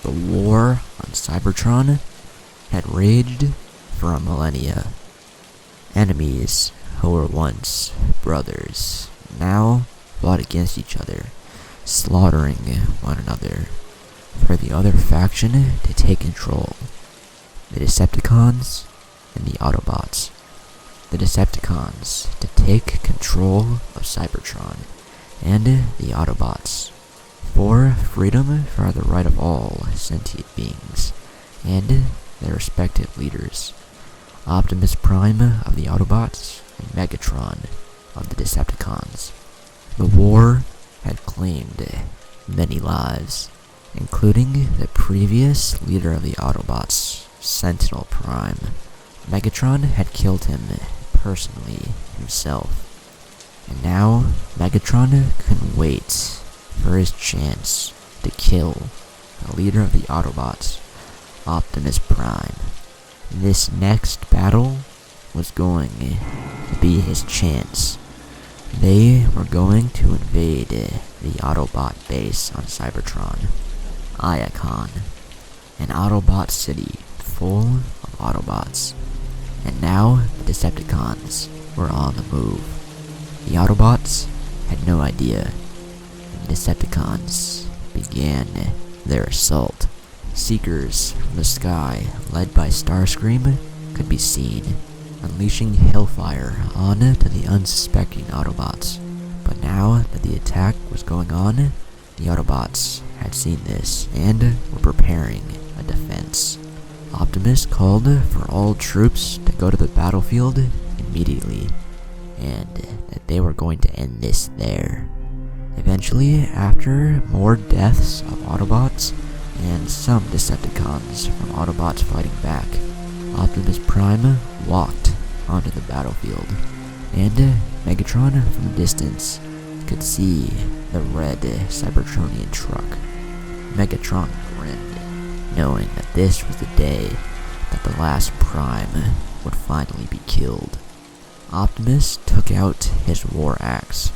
The war on Cybertron had raged for a millennia. Enemies who were once brothers now fought against each other, slaughtering one another for the other faction to take control. The Decepticons and the Autobots. The Decepticons to take control of Cybertron, and the Autobots for freedom for the right of all sentient beings, and their respective leaders, Optimus Prime of the Autobots and Megatron of the Decepticons. The war had claimed many lives, including the previous leader of the Autobots, Sentinel Prime. Megatron had killed him personally himself, and now Megatron couldn't wait for his chance to kill the leader of the Autobots, Optimus Prime. This next battle was going to be his chance. They were going to invade the Autobot base on Cybertron, Iacon, an Autobot city full of Autobots. And now the Decepticons were on the move. The Autobots had no idea. The Decepticons began their assault. Seekers from the sky, led by Starscream, could be seen, unleashing hellfire onto the unsuspecting Autobots. But now that the attack was going on, the Autobots had seen this and were preparing a defense. Optimus called for all troops to go to the battlefield immediately, and that they were going to end this there. Eventually, after more deaths of Autobots and some Decepticons from Autobots fighting back, Optimus Prime walked onto the battlefield, and Megatron from a distance could see the red Cybertronian truck. Megatron grinned, knowing that this was the day that the last Prime would finally be killed. Optimus took out his war axe,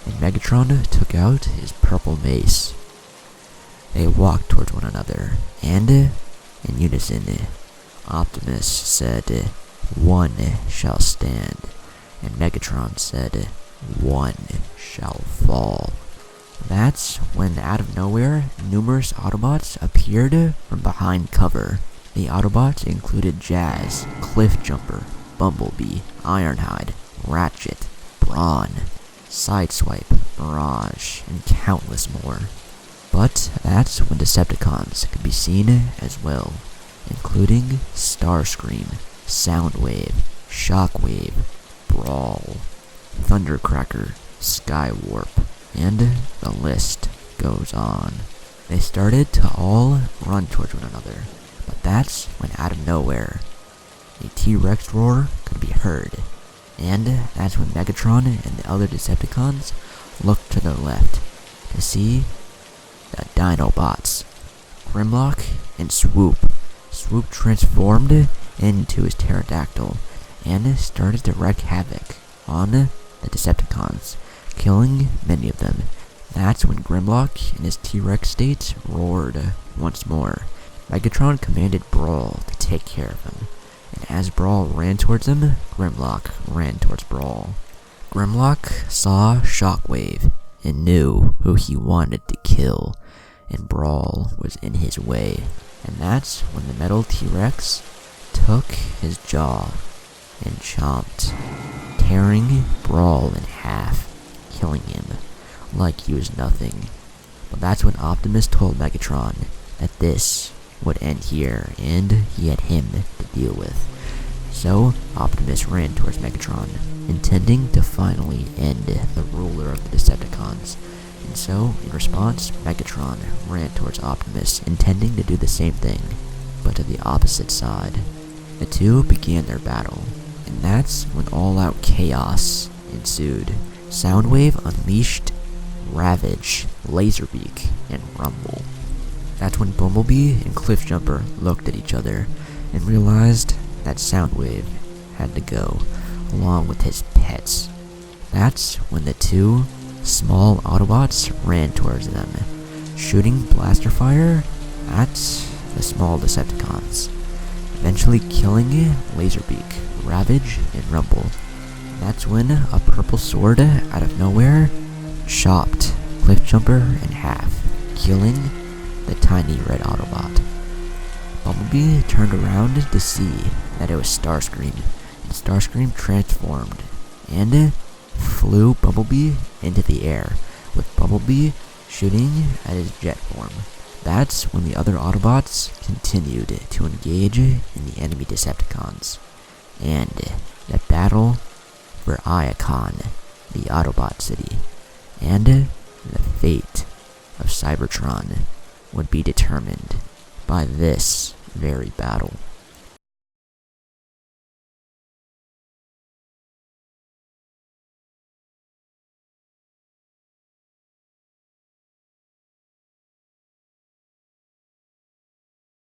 and Megatron took out his purple mace. They walked towards one another, and in unison, Optimus said, "One shall stand," and Megatron said, "One shall fall." That's when, out of nowhere, numerous Autobots appeared from behind cover. The Autobots included Jazz, Cliffjumper, Bumblebee, Ironhide, Ratchet, Brawn, Sideswipe, Mirage, and countless more. But that's when Decepticons could be seen as well, including Starscream, Soundwave, Shockwave, Brawl, Thundercracker, Skywarp, and the list goes on. They started to all run towards one another, but that's when, out of nowhere, a T-Rex roar could be heard, and that's when Megatron and the other Decepticons looked to their left to see the Dinobots. Grimlock and Swoop. Swoop transformed into his pterodactyl and started to wreak havoc on the Decepticons, killing many of them. That's when Grimlock in his T-Rex state roared once more. Megatron commanded Brawl to take care of him, and as Brawl ran towards him, Grimlock ran towards Brawl. Grimlock saw Shockwave and knew who he wanted to kill, and Brawl was in his way. And that's when the metal T-Rex took his jaw and chomped, tearing Brawl in half, killing him like he was nothing. But that's when Optimus told Megatron that this would end here, and he had him to deal with. So Optimus ran towards Megatron, intending to finally end the ruler of the Decepticons. And so, in response, Megatron ran towards Optimus, intending to do the same thing, but to the opposite side. The two began their battle, and that's when all-out chaos ensued. Soundwave unleashed Ravage, Laserbeak, and Rumble. That's when Bumblebee and Cliffjumper looked at each other and realized that Soundwave had to go, along with his pets. That's when the two small Autobots ran towards them, shooting blaster fire at the small Decepticons, eventually killing Laserbeak, Ravage, and Rumble. That's when a purple sword out of nowhere chopped Cliffjumper in half, killing the tiny red Autobot. Bumblebee turned around to see that it was Starscream, and Starscream transformed and flew Bumblebee into the air, with Bumblebee shooting at his jet form. That's when the other Autobots continued to engage in the enemy Decepticons, and the battle for Iacon, the Autobot city, and the fate of Cybertron would be determined by this very battle.